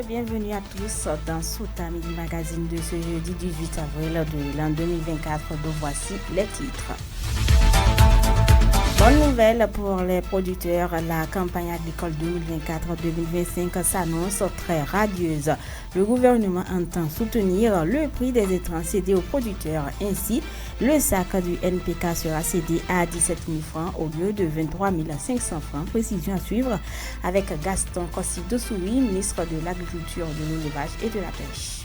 Bienvenue à tous dans Sota Midi Magazine de ce jeudi 18 avril de l'an 2024, dont voici les titres. Bonne nouvelle pour les producteurs, la campagne agricole 2024-2025 s'annonce très radieuse. Le gouvernement entend soutenir le prix des intrants cédés aux producteurs. Ainsi, le sac du NPK sera cédé à 17 000 francs au lieu de 23 500 francs. Précision à suivre avec Gaston Kossi-Dossoui, ministre de l'Agriculture, de l'Élevage et de la Pêche.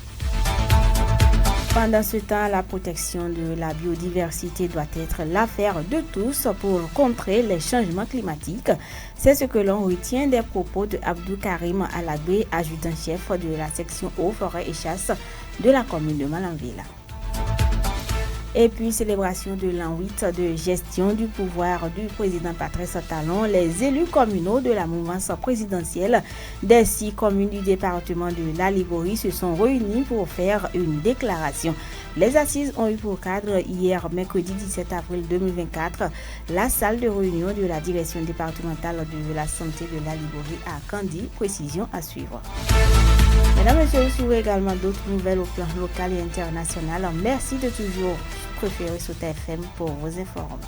Pendant ce temps, la protection de la biodiversité doit être l'affaire de tous pour contrer les changements climatiques. C'est ce que l'on retient des propos de Abdou Karim Alagbe, adjudant-chef de la section eau, forêt et chasse de la commune de Malanville. Et puis, célébration de l'an 8 de gestion du pouvoir du président Patrice Talon, les élus communaux de la mouvance présidentielle des 6 communes du département de la Liborie se sont réunis pour faire une déclaration. Les assises ont eu pour cadre hier, mercredi 17 avril 2024, la salle de réunion de la direction départementale de la santé de la Liborie à Candy. Précision à suivre. Mesdames et messieurs, vous suivez également d'autres nouvelles au plan local et international. Merci de toujours préférer Sota FM pour vous informer.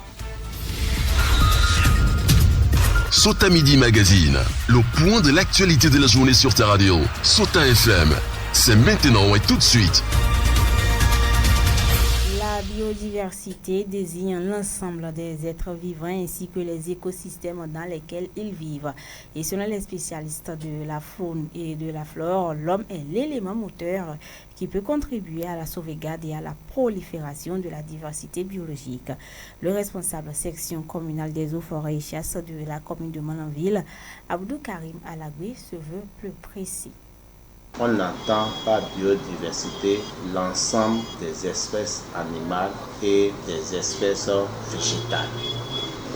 Sota Midi Magazine, le point de l'actualité de la journée sur ta radio. Sota FM, c'est maintenant et tout de suite. La biodiversité désigne l'ensemble des êtres vivants ainsi que les écosystèmes dans lesquels ils vivent. Et selon les spécialistes de la faune et de la flore, l'homme est l'élément moteur qui peut contribuer à la sauvegarde et à la prolifération de la diversité biologique. Le responsable section communale des eaux, forêts et chasses de la commune de Malanville, Abdou Karim Alagbe, se veut plus précis. On entend par biodiversité l'ensemble des espèces animales et des espèces végétales.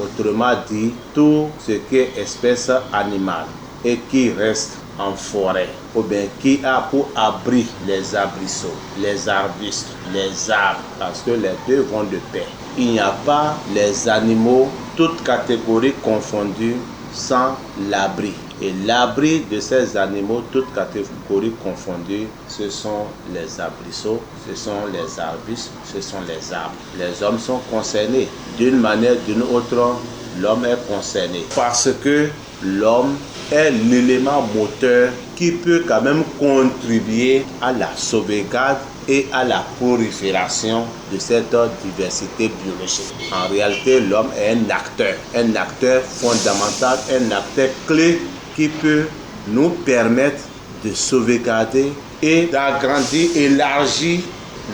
Autrement dit, tout ce qui est espèce animale et qui reste en forêt, ou bien qui a pour abri les arbrisseaux, les arbustes, les arbres, parce que les deux vont de pair. Il n'y a pas les animaux, toutes catégories confondues, sans l'abri. Et l'abri de ces animaux, toutes catégories confondues, ce sont les arbrisseaux, ce sont les arbustes, ce sont les arbres. Les hommes sont concernés. D'une manière ou d'une autre, l'homme est concerné. Parce que l'homme est l'élément moteur qui peut quand même contribuer à la sauvegarde et à la prolifération de cette diversité biologique. En réalité, l'homme est un acteur fondamental, un acteur clé qui peut nous permettre de sauvegarder et d'agrandir, élargir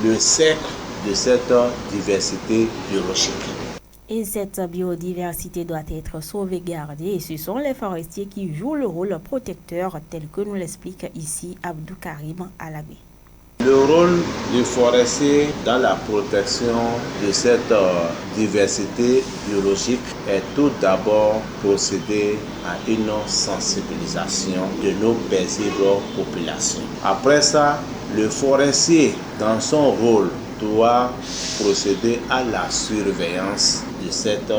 le cercle de cette diversité biologique. Et cette biodiversité doit être sauvegardée et ce sont les forestiers qui jouent le rôle protecteur tel que nous l'explique ici Abdou Karim Alagbe. Le rôle du forestier dans la protection de cette diversité biologique est tout d'abord procéder à une sensibilisation de nos paisibles populations. Après ça, le forestier, dans son rôle, doit procéder à la surveillance de cette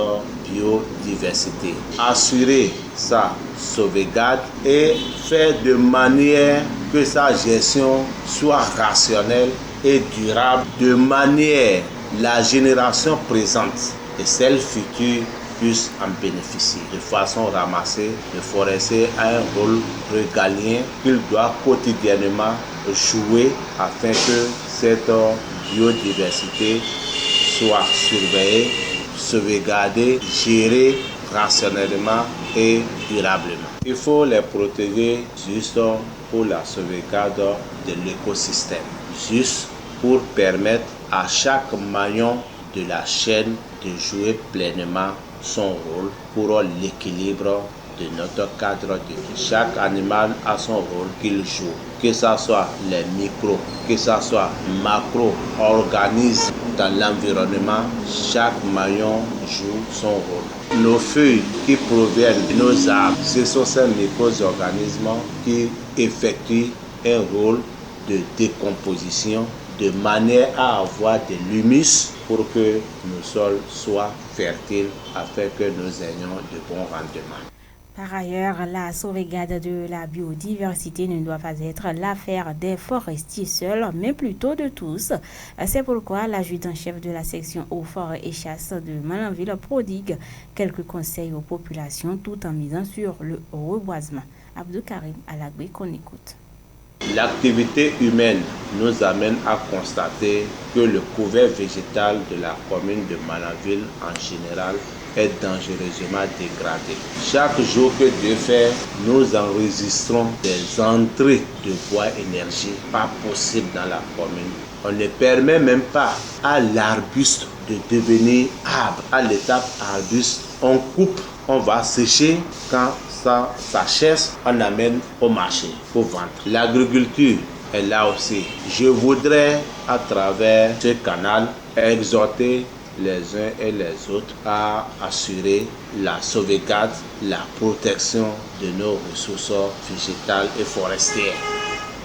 biodiversité, assurer sa sauvegarde et faire de manière que sa gestion soit rationnelle et durable, de manière la génération présente et celle future puissent en bénéficier. De façon ramassée, le forestier a un rôle régalien qu'il doit quotidiennement jouer afin que cette biodiversité soit surveillée, sauvegardée, gérée rationnellement et durablement. Il faut les protéger juste pour la sauvegarde de l'écosystème, juste pour permettre à chaque maillon de la chaîne de jouer pleinement son rôle pour l'équilibre de notre cadre de vie. Chaque animal a son rôle qu'il joue, que ce soit les micros, que ce soit macro-organismes dans l'environnement, chaque maillon joue son rôle. Nos feuilles qui proviennent de nos arbres, ce sont ces micro-organismes qui effectuent un rôle de décomposition de manière à avoir de l'humus pour que nos sols soient fertiles afin que nous ayons de bons rendements. Par ailleurs, la sauvegarde de la biodiversité ne doit pas être l'affaire des forestiers seuls, mais plutôt de tous. C'est pourquoi l'adjudant-chef de la section eaux, forêts et chasse de Malanville prodigue quelques conseils aux populations tout en misant sur le reboisement. Abdou Karim Alagbé qu'on écoute. L'activité humaine nous amène à constater que le couvert végétal de la commune de Malanville en général est dangereusement dégradé. Chaque jour que Dieu fait, nous enregistrons des entrées de bois énergie pas possibles dans la commune. On ne permet même pas à l'arbuste de devenir arbre. À l'étape arbuste, on coupe, on va sécher. Quand ça s'achève, on amène au marché pour vendre. L'agriculture est là aussi. Je voudrais, à travers ce canal, exhorter les uns et les autres à assurer la sauvegarde, la protection de nos ressources végétales et forestières.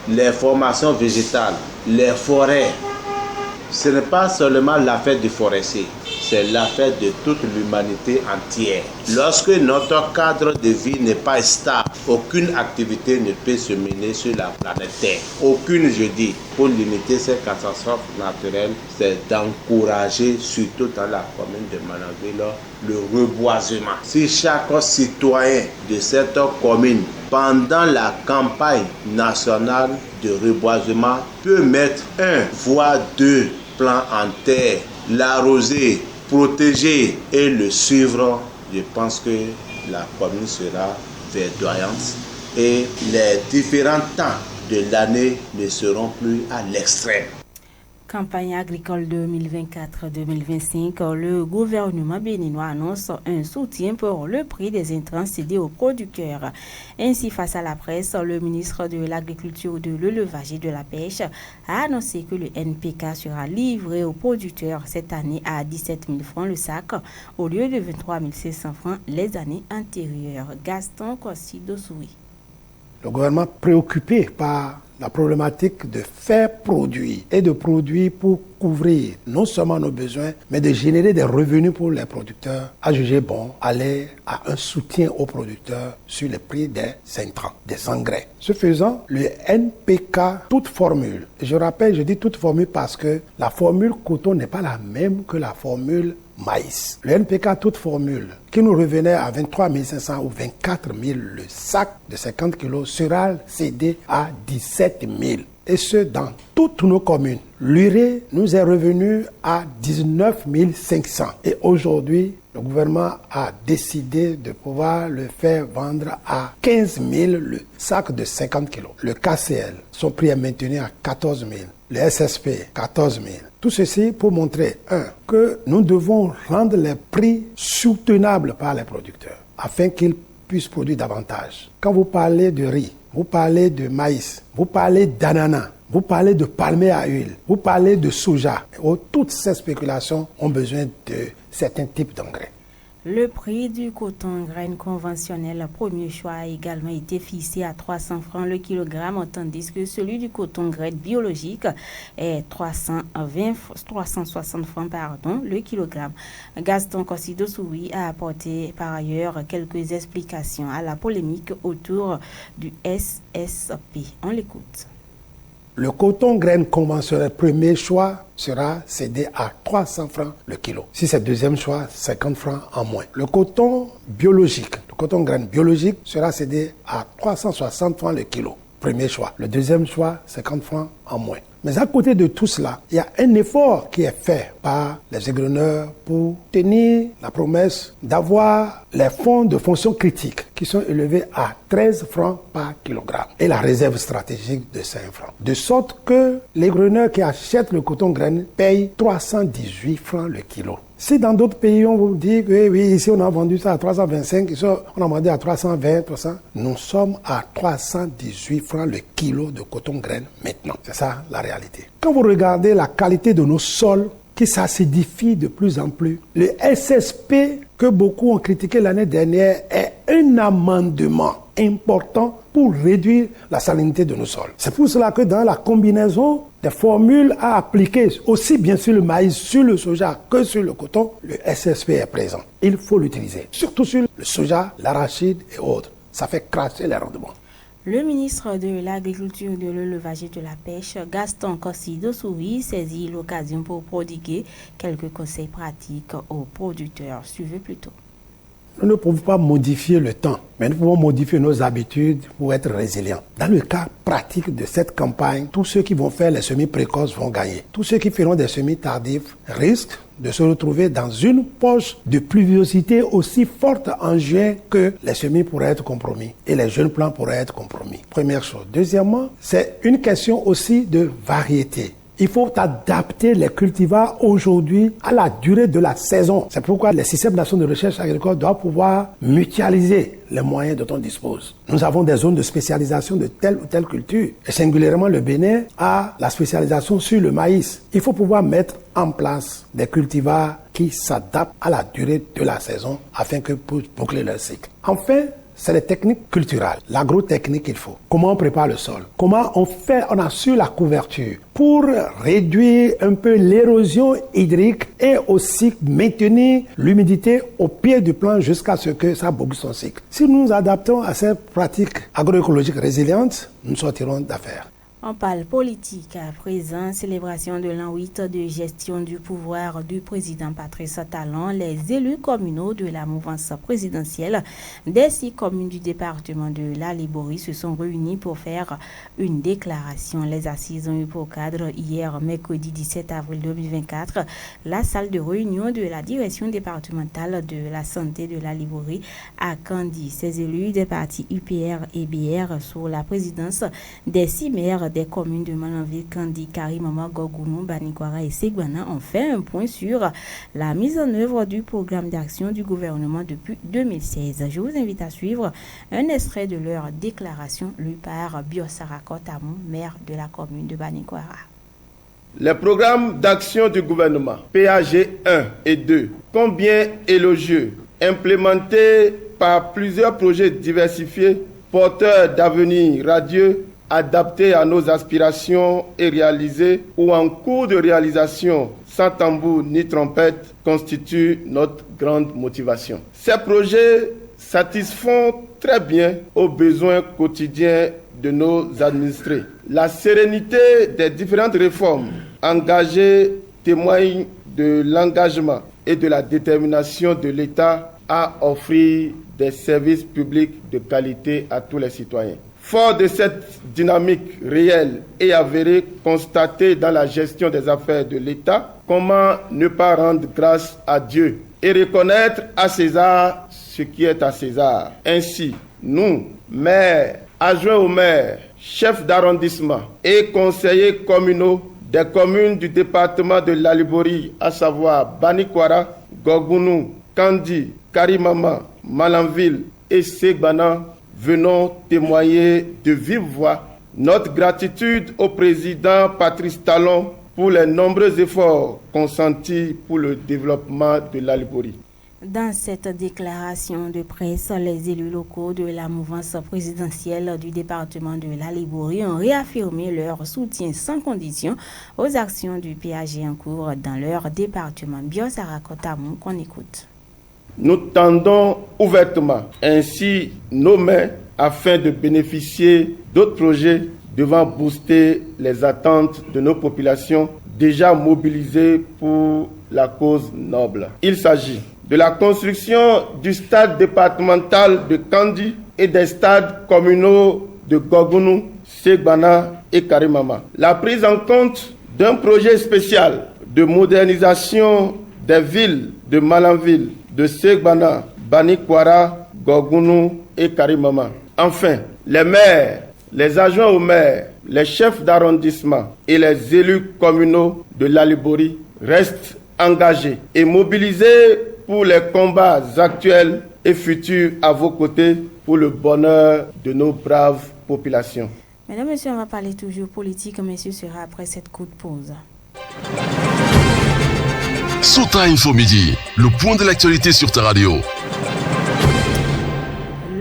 Les formations végétales, les forêts, ce n'est pas seulement l'affaire du forestier, c'est l'affaire de toute l'humanité entière. Lorsque notre cadre de vie n'est pas stable, aucune activité ne peut se mener sur la planète Terre. Aucune, je dis, pour limiter ces catastrophes naturelles, c'est d'encourager, surtout dans la commune de Malanville, le reboisement. Si chaque citoyen de cette commune, pendant la campagne nationale de reboisement, peut mettre 1 voire 2 plants en terre, l'arroser, protéger et le suivre, je pense que la commune sera verdoyante et les différents temps de l'année ne seront plus à l'extrême. Campagne agricole 2024-2025, le gouvernement béninois annonce un soutien pour le prix des intrants cédés aux producteurs. Ainsi, face à la presse, le ministre de l'Agriculture, de l'Élevage et de la Pêche a annoncé que le NPK sera livré aux producteurs cette année à 17 000 francs le sac au lieu de 23 500 francs les années antérieures. Gaston Kossi-Dosoui. Le gouvernement préoccupé par la problématique de faire produire et de produire pour couvrir non seulement nos besoins, mais de générer des revenus pour les producteurs, a jugé bon aller à un soutien aux producteurs sur le prix des intrants, des engrais. Ce faisant, le NPK, toute formule, je rappelle, je dis toute formule parce que la formule coton n'est pas la même que la formule maïs. Le NPK, toute formule, qui nous revenait à 23 500 ou 24 000 le sac de 50 kg, sera cédé à 17 000. Et ce, dans toutes nos communes. L'urée nous est revenu à 19 500. Et aujourd'hui, le gouvernement a décidé de pouvoir le faire vendre à 15 000 le sac de 50 kg. Le KCL, son prix est maintenu à 14 000. Le SSP, 14 000. Tout ceci pour montrer, que nous devons rendre les prix soutenables par les producteurs, afin qu'ils puissent produire davantage. Quand vous parlez de riz, vous parlez de maïs, vous parlez d'ananas, vous parlez de palmier à huile, vous parlez de soja. Toutes ces spéculations ont besoin de certains types d'engrais. Le prix du coton graine conventionnel premier choix a également été fixé à 300 francs le kilogramme, tandis que celui du coton graine biologique est 360 francs le kilogramme. Gaston Kossi-Dosoui a apporté par ailleurs quelques explications à la polémique autour du SSP. On l'écoute. Le coton graine conventionnel premier choix sera cédé à 300 francs le kilo. Si c'est deuxième choix, 50 francs en moins. Le coton biologique, le coton graine biologique sera cédé à 360 francs le kilo. Premier choix. Le deuxième choix, 50 francs en moins. Mais à côté de tout cela, il y a un effort qui est fait par les égreneurs pour tenir la promesse d'avoir les fonds de fonction critique qui sont élevés à 13 francs par kilogramme et la réserve stratégique de 5 francs. De sorte que l'égreneur qui achète le coton graine paye 318 francs le kilo. Si dans d'autres pays, on vous dit que oui, ici on a vendu ça à 325, ici on a vendu à 320, 300, nous sommes à 318 francs le kilo de coton graine maintenant. C'est ça la réalité. Quand vous regardez la qualité de nos sols, qui s'acidifie de plus en plus, le SSP que beaucoup ont critiqué l'année dernière est un amendement important pour réduire la salinité de nos sols. C'est pour cela que dans la combinaison des formules à appliquer aussi bien sur le maïs, sur le soja que sur le coton, le SSP est présent. Il faut l'utiliser, surtout sur le soja, l'arachide et autres. Ça fait cracher les rendements. Le ministre de l'Agriculture, de l'Élevage et de la Pêche, Gaston Kossi-Dossouri, saisit l'occasion pour prodiguer quelques conseils pratiques aux producteurs. Suivez plutôt. Nous ne pouvons pas modifier le temps, mais nous pouvons modifier nos habitudes pour être résilients. Dans le cas pratique de cette campagne, tous ceux qui vont faire les semis précoces vont gagner. Tous ceux qui feront des semis tardifs risquent de se retrouver dans une poche de pluviosité aussi forte en juin que les semis pourraient être compromis et les jeunes plants pourraient être compromis. Première chose. Deuxièmement, c'est une question aussi de variété. Il faut adapter les cultivars aujourd'hui à la durée de la saison. C'est pourquoi les systèmes nationaux de recherche agricole doivent pouvoir mutualiser les moyens dont on dispose. Nous avons des zones de spécialisation de telle ou telle culture. Et singulièrement, le Bénin a la spécialisation sur le maïs. Il faut pouvoir mettre en place des cultivars qui s'adaptent à la durée de la saison afin que pour boucler leur cycle. Enfin, c'est les techniques culturelles, l'agrotechnique qu'il faut. Comment on prépare le sol? Comment on assure la couverture pour réduire un peu l'érosion hydrique et aussi maintenir l'humidité au pied du plant jusqu'à ce que ça boucle son cycle. Si nous nous adaptons à ces pratiques agroécologiques résilientes, nous sortirons d'affaires. On parle politique à présent, célébration de l'an 8 de gestion du pouvoir du président Patrice Talon. Les élus communaux de la mouvance présidentielle des 6 communes du département de la Liborie se sont réunis pour faire une déclaration. Les assises ont eu pour cadre hier, mercredi 17 avril 2024, la salle de réunion de la direction départementale de la santé de la Liborie à Kandi. Ces élus des partis UPR et BR sous la présidence des 6 maires des communes de Malanville, Kandi, Karimama, Gorgounou, Banikwara et Segbana ont fait un point sur la mise en œuvre du programme d'action du gouvernement depuis 2016. Je vous invite à suivre un extrait de leur déclaration lue par Biosara Kotamou, maire de la commune de Banikwara. Les programmes d'action du gouvernement, PAG 1 et 2, combien élogieux, implémentés par plusieurs projets diversifiés, porteurs d'avenir radieux, adaptés à nos aspirations et réalisés ou en cours de réalisation sans tambour ni trompette, constituent notre grande motivation. Ces projets satisfont très bien aux besoins quotidiens de nos administrés. La sérénité des différentes réformes engagées témoigne de l'engagement et de la détermination de l'État à offrir des services publics de qualité à tous les citoyens. Fort de cette dynamique réelle et avérée constatée dans la gestion des affaires de l'État, comment ne pas rendre grâce à Dieu et reconnaître à César ce qui est à César. Ainsi, nous, maires, adjoints au maire, chefs d'arrondissement et conseillers communaux des communes du département de la Liborie, à savoir Banikwara, Gorgounou, Kandi, Karimama, Malanville et Segbana, venons témoigner de vive voix notre gratitude au président Patrice Talon pour les nombreux efforts consentis pour le développement de la Liborie. Dans cette déclaration de presse, les élus locaux de la mouvance présidentielle du département de la Liborie ont réaffirmé leur soutien sans condition aux actions du PAG en cours dans leur département. Biosara Kotamou, qu'on écoute. Nous tendons ouvertement ainsi nos mains afin de bénéficier d'autres projets devant booster les attentes de nos populations déjà mobilisées pour la cause noble. Il s'agit de la construction du stade départemental de Kandi et des stades communaux de Gorgounou, Segbana et Karimama. La prise en compte d'un projet spécial de modernisation des villes de Malanville, de Segbana, Banikwara, Gorgounou et Karimama. Enfin, les maires, les adjoints aux maires, les chefs d'arrondissement et les élus communaux de la Liborie restent engagés et mobilisés pour les combats actuels et futurs à vos côtés pour le bonheur de nos braves populations. Mesdames et messieurs, on va parler toujours politique, mais ce sera après cette courte pause. Sota Info Midi, le point de l'actualité sur ta radio.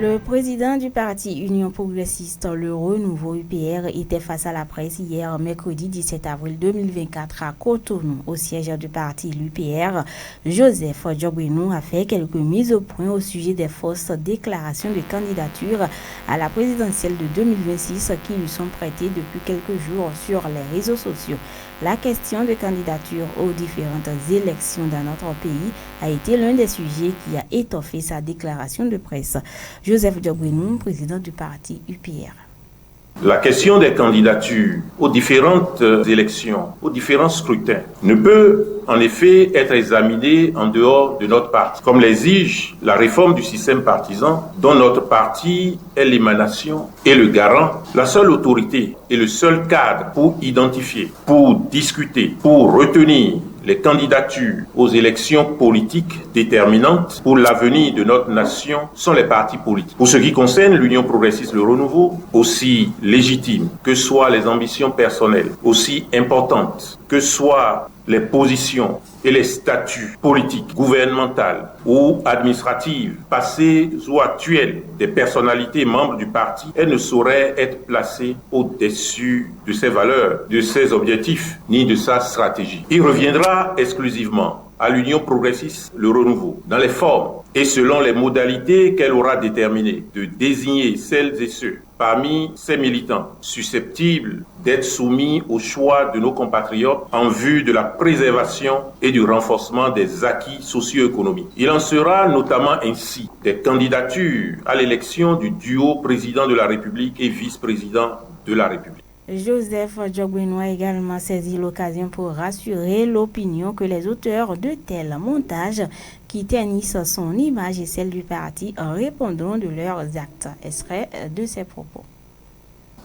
Le président du parti Union progressiste, le Renouveau UPR, était face à la presse hier, mercredi 17 avril 2024 à Cotonou, au siège du parti l'UPR. Joseph Diogbenou a fait quelques mises au point au sujet des fausses déclarations de candidature à la présidentielle de 2026 qui lui sont prêtées depuis quelques jours sur les réseaux sociaux. La question de candidature aux différentes élections dans notre pays a été l'un des sujets qui a étoffé sa déclaration de presse. Joseph Diogbenou, président du parti UPR. La question des candidatures aux différentes élections, aux différents scrutins, ne peut en effet être examinée en dehors de notre parti, comme l'exige la réforme du système partisan dont notre parti est l'émanation et le garant, la seule autorité et le seul cadre pour identifier, pour discuter, pour retenir les candidatures aux élections politiques déterminantes pour l'avenir de notre nation sont les partis politiques. Pour ce qui concerne l'Union progressiste, le renouveau, aussi légitime que soient les ambitions personnelles, aussi importantes que soient les positions et les statuts politiques, gouvernementales ou administratives, passées ou actuelles des personnalités membres du parti, elles ne sauraient être placées au-dessus de ses valeurs, de ses objectifs, ni de sa stratégie. Il reviendra exclusivement à l'Union progressiste, le renouveau, dans les formes et selon les modalités qu'elle aura déterminées, de désigner celles et ceux parmi ces militants susceptibles d'être soumis au choix de nos compatriotes en vue de la préservation et du renforcement des acquis socio-économiques. Il en sera notamment ainsi des candidatures à l'élection du duo président de la République et vice-président de la République. Joseph Diogbenou a également saisi l'occasion pour rassurer l'opinion que les auteurs de tels montages qui ternissent son image et celle du parti répondront de leurs actes. Extrait de ses propos.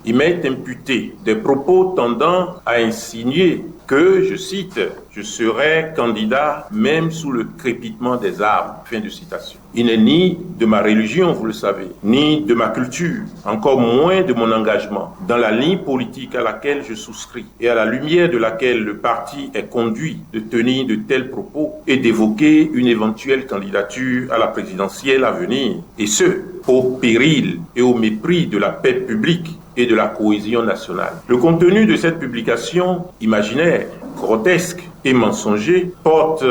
Il m'est imputé des propos tendant à insinuer que, je cite, « je serai candidat même sous le crépitement des armes ». Fin de citation. Il n'est ni de ma religion, vous le savez, ni de ma culture, encore moins de mon engagement, dans la ligne politique à laquelle je souscris et à la lumière de laquelle le parti est conduit de tenir de tels propos et d'évoquer une éventuelle candidature à la présidentielle à venir, et ce, au péril et au mépris de la paix publique et de la cohésion nationale. Le contenu de cette publication imaginaire, grotesque et mensonger porte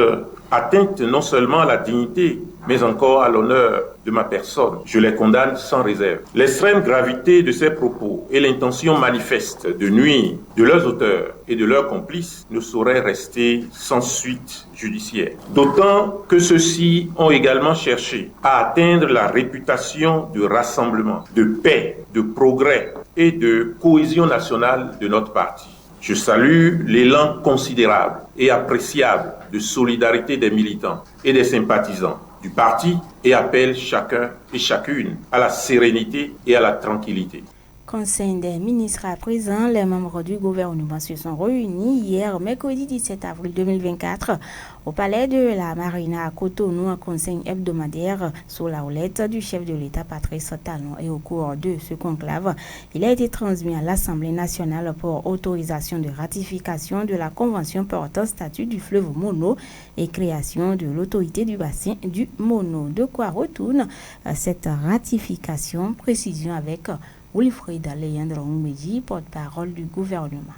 atteinte non seulement à la dignité, mais encore à l'honneur de ma personne. Je les condamne sans réserve. L'extrême gravité de ces propos et l'intention manifeste de nuire de leurs auteurs et de leurs complices ne sauraient rester sans suite judiciaire. D'autant que ceux-ci ont également cherché à atteindre la réputation de rassemblement, de paix, de progrès et de cohésion nationale de notre parti. Je salue l'élan considérable et appréciable de solidarité des militants et des sympathisants du parti et appelle chacun et chacune à la sérénité et à la tranquillité. Conseil des ministres à présent, les membres du gouvernement se sont réunis hier, mercredi 17 avril 2024, au palais de la Marina à Cotonou, un conseil hebdomadaire sous la houlette du chef de l'État Patrice Talon. Et au cours de ce conclave, il a été transmis à l'Assemblée nationale pour autorisation de ratification de la convention portant statut du fleuve Mono et création de l'autorité du bassin du Mono. De quoi retourne cette ratification? Précision avec Wilfried Leandro Ngbeji, porte-parole du gouvernement.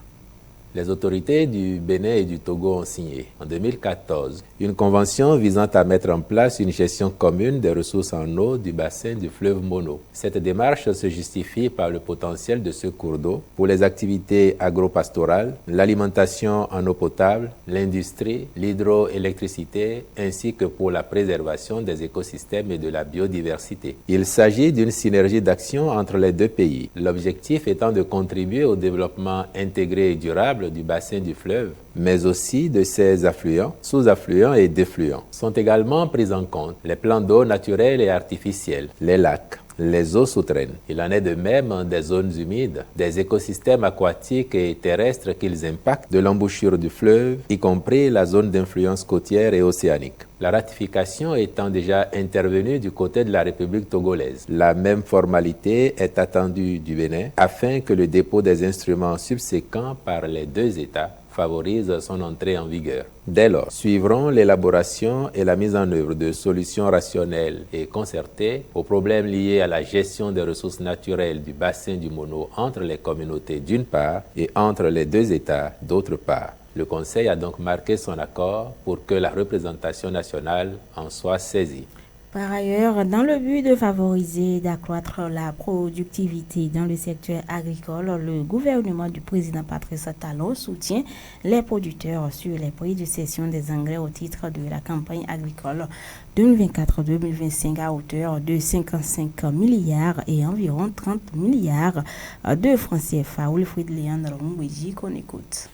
Les autorités du Bénin et du Togo ont signé en 2014 une convention visant à mettre en place une gestion commune des ressources en eau du bassin du fleuve Mono. Cette démarche se justifie par le potentiel de ce cours d'eau pour les activités agro-pastorales, l'alimentation en eau potable, l'industrie, l'hydroélectricité ainsi que pour la préservation des écosystèmes et de la biodiversité. Il s'agit d'une synergie d'action entre les deux pays, l'objectif étant de contribuer au développement intégré et durable du bassin du fleuve, mais aussi de ses affluents, sous-affluents et défluents. Sont également pris en compte les plans d'eau naturels et artificiels, les lacs, les eaux souterraines. Il en est de même des zones humides, des écosystèmes aquatiques et terrestres qu'ils impactent, de l'embouchure du fleuve, y compris la zone d'influence côtière et océanique. La ratification étant déjà intervenue du côté de la République togolaise. La même formalité est attendue du Bénin afin que le dépôt des instruments subséquents par les deux États favorise son entrée en vigueur. Dès lors, suivront l'élaboration et la mise en œuvre de solutions rationnelles et concertées aux problèmes liés à la gestion des ressources naturelles du bassin du Mono entre les communautés d'une part et entre les deux États d'autre part. Le Conseil a donc marqué son accord pour que la représentation nationale en soit saisie. Par ailleurs, dans le but de favoriser et d'accroître la productivité dans le secteur agricole, le gouvernement du président Patrice Talon soutient les producteurs sur les prix de cession des engrais au titre de la campagne agricole 2024-2025 à hauteur de 55 milliards et environ 30 milliards de francs CFA. Wilfried Léandre Mbouji, qu'on écoute.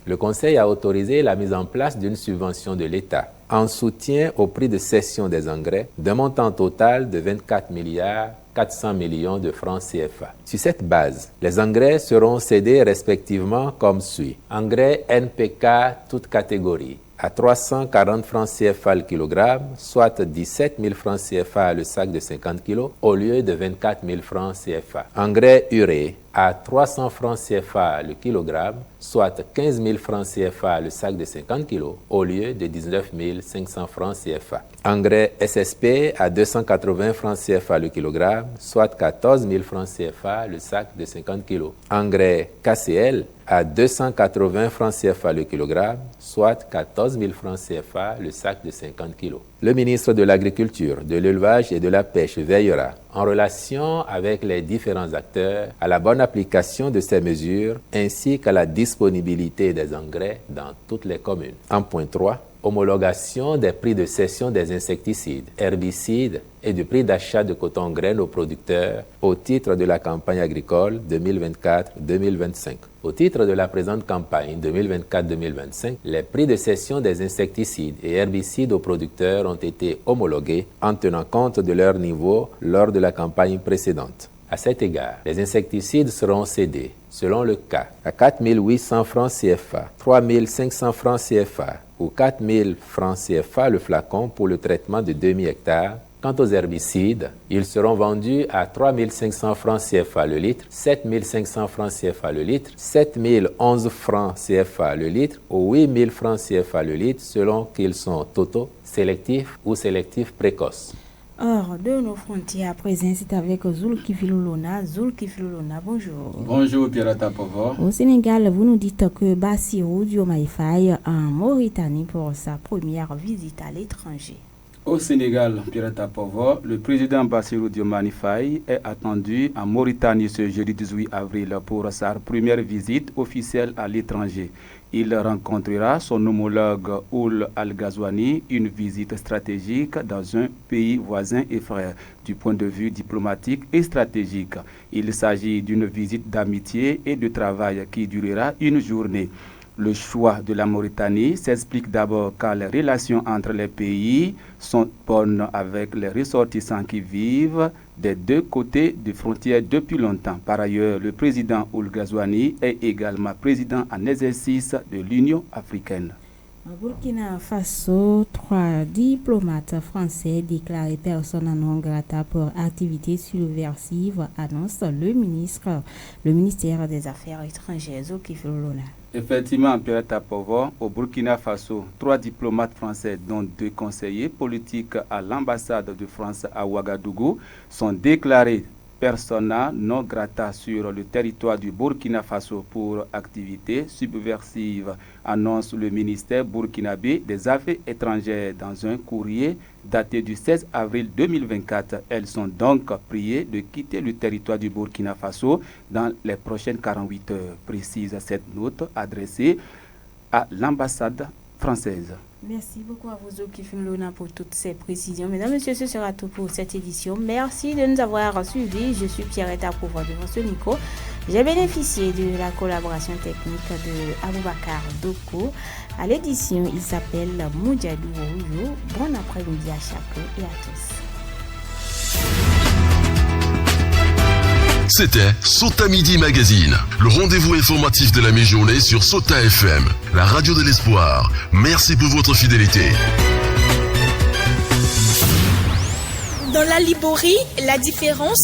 Le Conseil a autorisé la mise en place d'une subvention de l'État en soutien au prix de cession des engrais d'un montant total de 24 milliards 400 millions de francs CFA. Sur cette base, les engrais seront cédés respectivement comme suit. Engrais NPK toute catégorie à 340 francs CFA le kilogramme, soit 17 000 francs CFA le sac de 50 kg au lieu de 24 000 francs CFA. Engrais urée à 300 francs CFA le kilogramme, soit 15 000 francs CFA le sac de 50 kg au lieu de 19 500 francs CFA. Engrais SSP à 280 francs CFA le kilogramme, soit 14 000 francs CFA le sac de 50 kg. Engrais KCL à 280 francs CFA le kilogramme, soit 14 000 francs CFA le sac de 50 kg. Le ministre de l'Agriculture, de l'Élevage et de la Pêche veillera, en relation avec les différents acteurs, à la bonne application de ces mesures ainsi qu'à la disponibilité des engrais dans toutes les communes. En point 3, homologation des prix de cession des insecticides, herbicides et du prix d'achat de coton-graine aux producteurs au titre de la campagne agricole 2024-2025. Au titre de la présente campagne 2024-2025, les prix de cession des insecticides et herbicides aux producteurs ont été homologués en tenant compte de leur niveau lors de la campagne précédente. À cet égard, les insecticides seront cédés, selon le cas, à 4 800 francs CFA, 3 500 francs CFA ou 4 000 francs CFA le flacon pour le traitement de demi-hectare. Quant aux herbicides, ils seront vendus à 3 500 francs CFA le litre, 7 500 francs CFA le litre, 7 011 francs CFA le litre ou 8 000 francs CFA le litre selon qu'ils sont totaux, sélectifs ou sélectifs précoces. Hors de nos frontières, à présent, c'est avec Zulkifilou-Lona. Zulkifilou-Lona, bonjour. Bonjour, Pirata Povo. Au Sénégal, vous nous dites que Bassirou Diomaye Faye en Mauritanie pour sa première visite à l'étranger. Au Sénégal, Pirata Povo, le président Bassirou Diomaye Faye est attendu en Mauritanie ce jeudi 18 avril pour sa première visite officielle à l'étranger. Il rencontrera son homologue Ould Al-Ghazouani, une visite stratégique dans un pays voisin et frère du point de vue diplomatique et stratégique. Il s'agit d'une visite d'amitié et de travail qui durera une journée. Le choix de la Mauritanie s'explique d'abord car les relations entre les pays sont bonnes avec les ressortissants qui vivent des deux côtés des frontières depuis longtemps. Par ailleurs, le président Ould Ghazouani est également président en exercice de l'Union africaine. Au Burkina Faso, 3 diplomates français déclarés persona non grata pour activités subversives, annonce le ministère des Affaires étrangères Zulkifilou-Lona. Effectivement, Pirata Povo, au Burkina Faso, 3 diplomates français, dont 2 conseillers politiques à l'ambassade de France à Ouagadougou, sont déclarés persona non grata sur le territoire du Burkina Faso pour activités subversives, annonce le ministère burkinabé des Affaires étrangères dans un courrier daté du 16 avril 2024. Elles sont donc priées de quitter le territoire du Burkina Faso dans les prochaines 48 heures, précise cette note adressée à l'ambassade française. Merci beaucoup à vous, Zulkifilou-Lona, pour toutes ces précisions. Mesdames, Messieurs, ce sera tout pour cette édition. Merci de nous avoir suivis. Je suis Pierrette Aprouva devant ce micro. J'ai bénéficié de la collaboration technique de Aboubakar Doko. À l'édition, il s'appelle Moudjadou Roujo. Bon après-midi à chacun et à tous. C'était Sota Midi Magazine, le rendez-vous informatif de la mi-journée sur Sota FM, la radio de l'espoir. Merci pour votre fidélité. Dans la Liborie, la différence